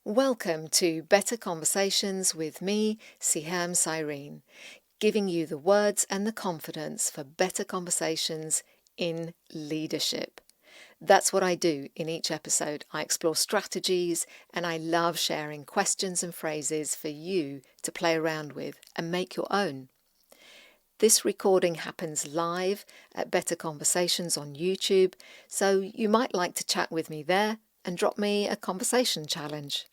Welcome to Better Conversations with me, Sehaam Cyrene, giving you the words and the confidence for better conversations in leadership. That's what I do in each episode. I explore strategies and I love sharing questions and phrases for you to play around with and make your own. This recording happens live at Better Conversations on YouTube, so you might like to chat with me there and drop me a conversation challenge.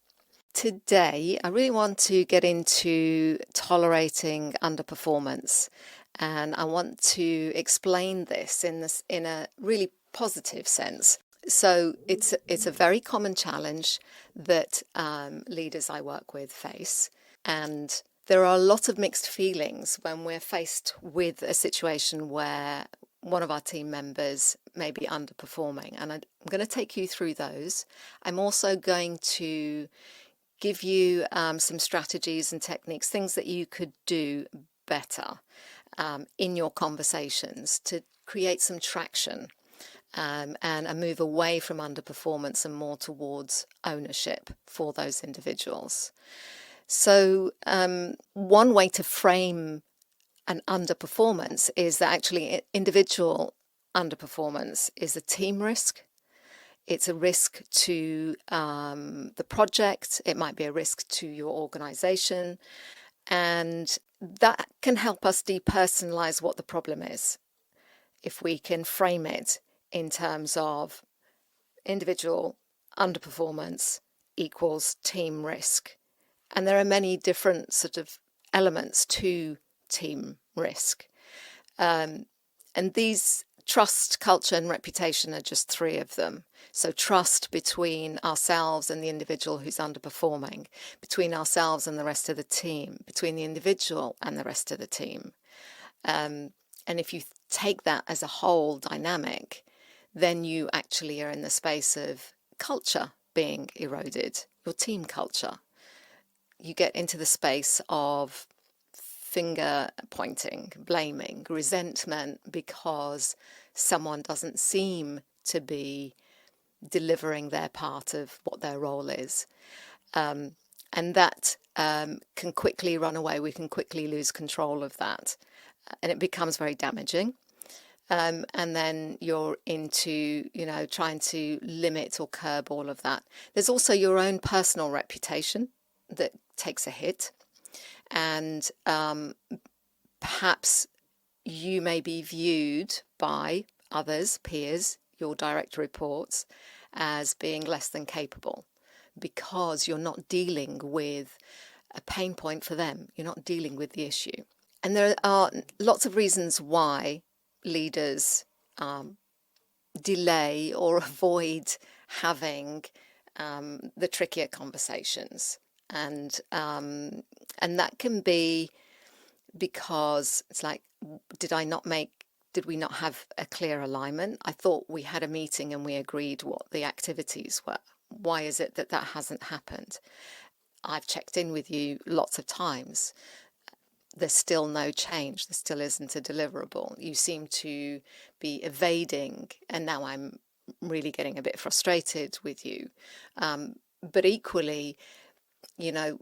Today, I really want to get into tolerating underperformance, and I want to explain this in a really positive sense. So it's a very common challenge that leaders I work with face, and there are a lot of mixed feelings when we're faced with a situation where one of our team members may be underperforming, and I'm going to take you through those. I'm also going to give you some strategies and techniques, things that you could do better in your conversations to create some traction and a move away from underperformance and more towards ownership for those individuals. So one way to frame an underperformance is that actually individual underperformance is a team risk. It's a risk to the project. It might be a risk to your organization. And that can help us depersonalize what the problem is. If we can frame it in terms of individual underperformance equals team risk. And there are many different sort of elements to team risk. And these trust, culture, and reputation are just three of them. So trust between ourselves and the individual who's underperforming, between ourselves and the rest of the team, between the individual and the rest of the team. And if you take that as a whole dynamic, then you actually are in the space of culture being eroded, your team culture. You get into the space of finger pointing, blaming, resentment because someone doesn't seem to be delivering their part of what their role is. And that can quickly run away. We can quickly lose control of that. And it becomes very damaging. And then you're into, trying to limit or curb all of that. There's also your own personal reputation that takes a hit. And perhaps you may be viewed by others, peers, your direct reports, as being less than capable because you're not dealing with a pain point for them. You're not dealing with the issue. And there are lots of reasons why leaders delay or avoid having the trickier conversations. And that can be because it's like, did we not have a clear alignment? I thought we had a meeting and we agreed what the activities were. Why is it that hasn't happened? I've checked in with you lots of times. There's still no change. There still isn't a deliverable. You seem to be evading, and now I'm really getting a bit frustrated with you. But equally,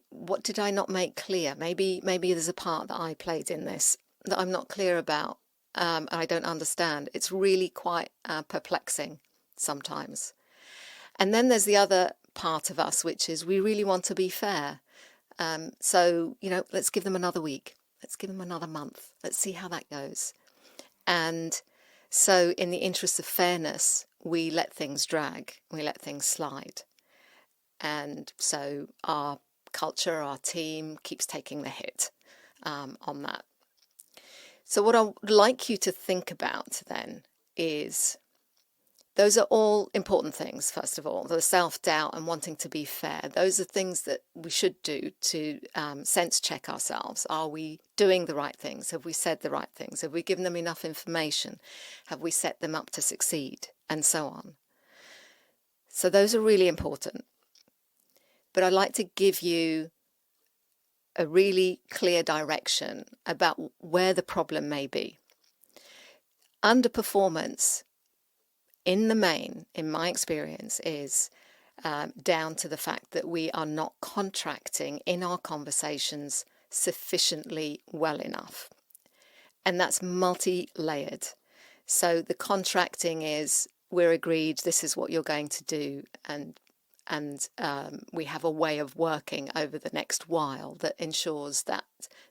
what did I not make clear? Maybe there's a part that I played in this that I'm not clear about, and I don't understand. It's really quite perplexing sometimes. And then there's the other part of us, which is we really want to be fair. So, let's give them another week. Let's give them another month. Let's see how that goes. And so in the interest of fairness, we let things drag. We let things slide. And so our culture, our team keeps taking the hit on that. So what I would like you to think about then is those are all important things, first of all, the self-doubt and wanting to be fair. Those are things that we should do to sense check ourselves. Are we doing the right things? Have we said the right things? Have we given them enough information? Have we set them up to succeed? And so on. So those are really important. But I'd like to give you a really clear direction about where the problem may be. Underperformance, in the main, in my experience, is down to the fact that we are not contracting in our conversations sufficiently well enough. And that's multi-layered. So the contracting is, we're agreed this is what you're going to do, and we have a way of working over the next while that ensures that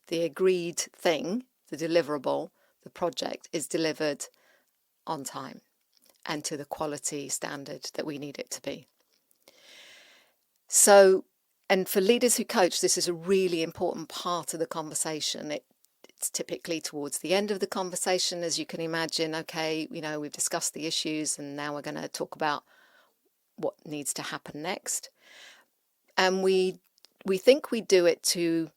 the agreed thing, the deliverable, the project, is delivered on time and to the quality standard that we need it to be. So, and for leaders who coach, this is a really important part of the conversation. It's typically towards the end of the conversation, as you can imagine. Okay, we've discussed the issues, and now we're going to talk about what needs to happen next. And we think we do it to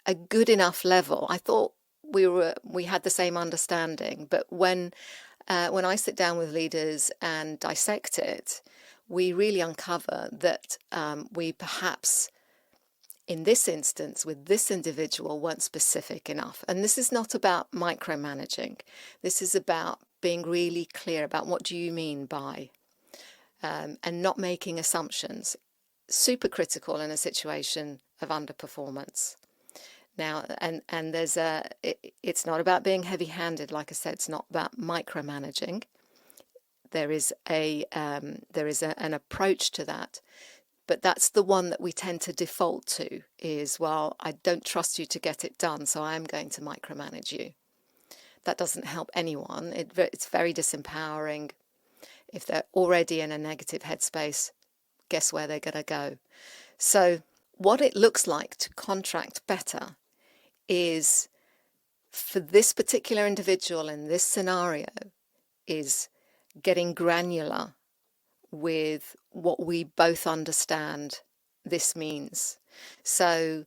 a good enough level. I thought we had the same understanding, but when I sit down with leaders and dissect it, we really uncover that we perhaps, in this instance, with this individual, weren't specific enough. And this is not about micromanaging. This is about being really clear about what do you mean by, and not making assumptions. Super critical in a situation of underperformance. Now, and it's not about being heavy-handed. Like I said, it's not about micromanaging. There is an approach to that, but that's the one that we tend to default to, is, well, I don't trust you to get it done, so I'm going to micromanage you. That doesn't help anyone. It's very disempowering. If they're already in a negative headspace, guess where they're going to go? So what it looks like to contract better is, for this particular individual in this scenario, is getting granular with what we both understand this means. So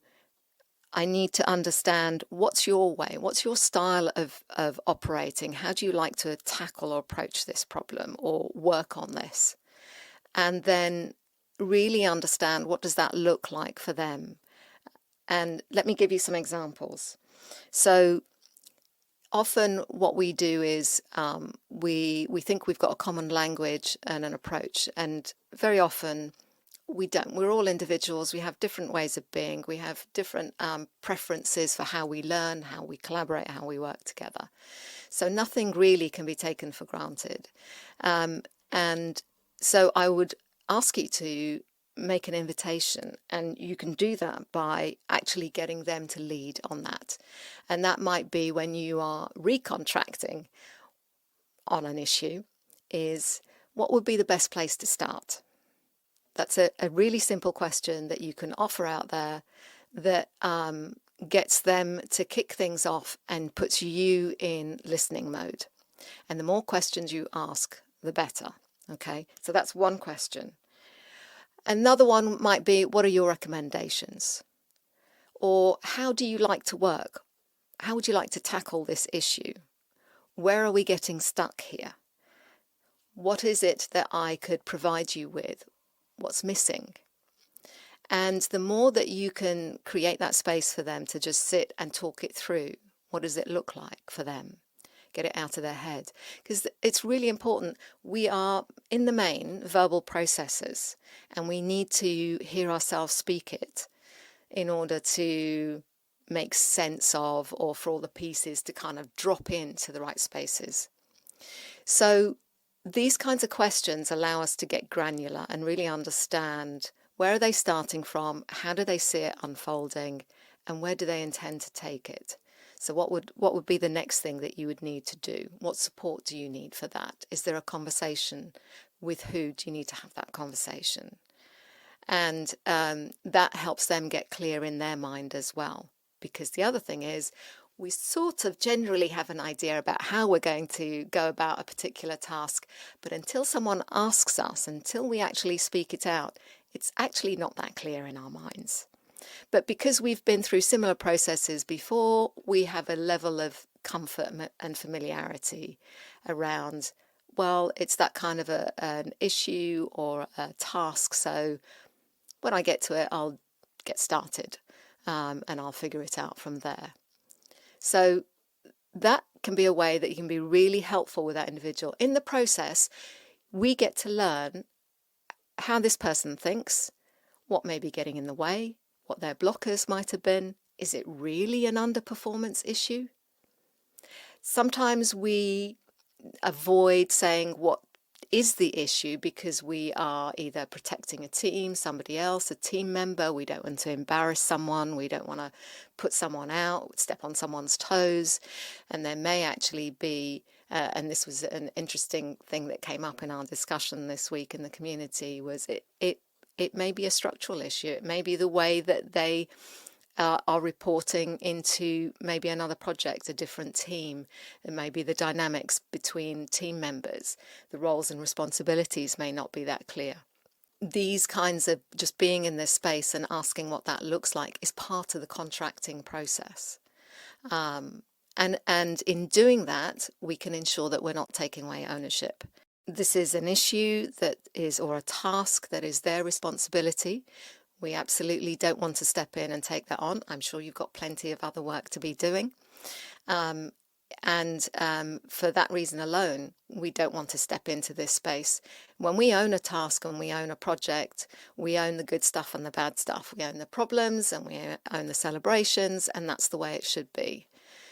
I need to understand, what's your way? What's your style of operating? How do you like to tackle or approach this problem or work on this? And then really understand, what does that look like for them? And let me give you some examples. So often what we do is we think we've got a common language and an approach, and very often we don't. We're all individuals. We have different ways of being. We have different preferences for how we learn, how we collaborate, how we work together. So nothing really can be taken for granted. And so I would ask you to make an invitation, and you can do that by actually getting them to lead on that. And that might be, when you are recontracting on an issue, is, what would be the best place to start? That's a really simple question that you can offer out there that gets them to kick things off and puts you in listening mode. And the more questions you ask, the better. Okay, so that's one question. Another one might be, what are your recommendations? Or, how do you like to work? How would you like to tackle this issue? Where are we getting stuck here? What is it that I could provide you with? What's missing? And the more that you can create that space for them to just sit and talk it through, what does it look like for them? Get it out of their head. Because it's really important. We are, in the main, verbal processors, and we need to hear ourselves speak it in order to make sense of, or for all the pieces to kind of drop into the right spaces. So these kinds of questions allow us to get granular and really understand, where are they starting from, how do they see it unfolding, and where do they intend to take it? So what would be the next thing that you would need to do? What support do you need for that? Is there a conversation? With who do you need to have that conversation? And that helps them get clear in their mind as well. Because the other thing is, we sort of generally have an idea about how we're going to go about a particular task, but until someone asks us, until we actually speak it out, it's actually not that clear in our minds. But because we've been through similar processes before, we have a level of comfort and familiarity around, well, it's that kind of an issue or a task, so when I get to it, I'll get started, and I'll figure it out from there. So that can be a way that you can be really helpful with that individual. In the process, we get to learn how this person thinks, what may be getting in the way, what their blockers might have been. Is it really an underperformance issue? Sometimes we avoid saying what is the issue because we are either protecting a team, somebody else, a team member. We don't want to embarrass someone. We don't want to put someone out, step on someone's toes. And there may actually be, and this was an interesting thing that came up in our discussion this week in the community, was it may be a structural issue. It may be the way that they are reporting into maybe another project, a different team. It may be the dynamics between team members. The roles and responsibilities may not be that clear. These kinds of just being in this space and asking what that looks like is part of the contracting process. And in doing that, we can ensure that we're not taking away ownership. This is an issue that is, or a task that is their responsibility. We absolutely don't want to step in and take that on. I'm sure you've got plenty of other work to be doing. For that reason alone, we don't want to step into this space. When we own a task and we own a project, we own the good stuff and the bad stuff. We own the problems and we own the celebrations, and that's the way it should be.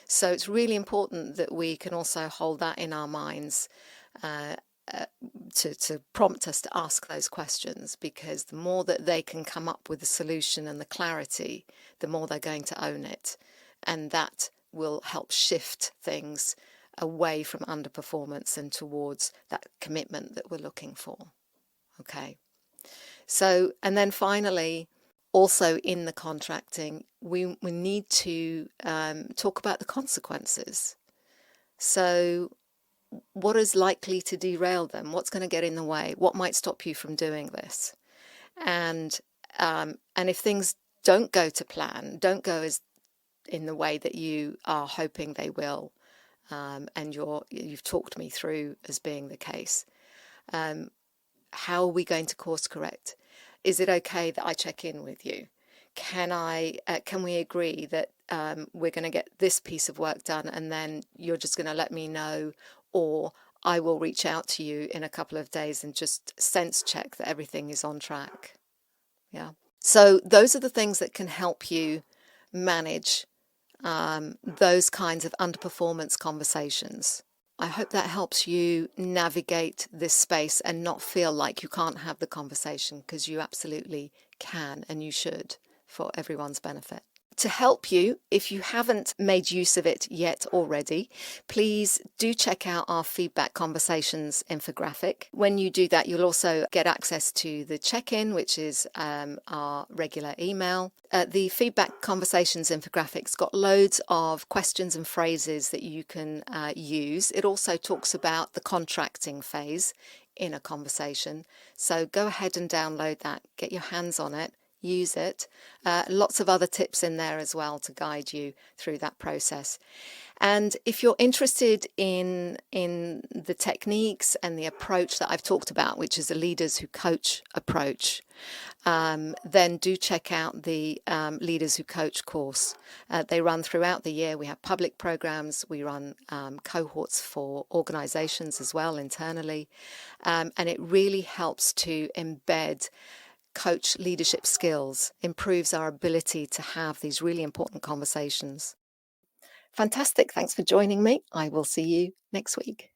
So it's really important that we can also hold that in our minds, to prompt us to ask those questions, because the more that they can come up with the solution and the clarity, the more they're going to own it. And that will help shift things away from underperformance and towards that commitment that we're looking for. Okay. So, and then finally, also in the contracting, we need to talk about the consequences. So what is likely to derail them? What's going to get in the way? What might stop you from doing this? And if things don't go to plan, don't go as in the way that you are hoping they will, and you've talked me through as being the case, how are we going to course correct? Is it okay that I check in with you? Can we agree that we're going to get this piece of work done, and then you're just going to let me know, or I will reach out to you in a couple of days and just sense check that everything is on track. Yeah. So those are the things that can help you manage those kinds of underperformance conversations. I hope that helps you navigate this space and not feel like you can't have the conversation, because you absolutely can and you should, for everyone's benefit. To help you, if you haven't made use of it yet already, please do check out our feedback conversations infographic. When you do that, you'll also get access to the check-in, which is our regular email. The feedback conversations infographics got loads of questions and phrases that you can use. It also talks about the contracting phase in a conversation. So go ahead and download that, get your hands on it. Use it. Lots of other tips in there as well to guide you through that process. And if you're interested in the techniques and the approach that I've talked about, which is a Leaders Who Coach approach, then do check out the Leaders Who Coach course. They run throughout the year. We have public programs. We run cohorts for organizations as well internally. And it really helps to embed coach leadership skills, improves our ability to have these really important conversations. Fantastic. Thanks for joining me. I will see you next week.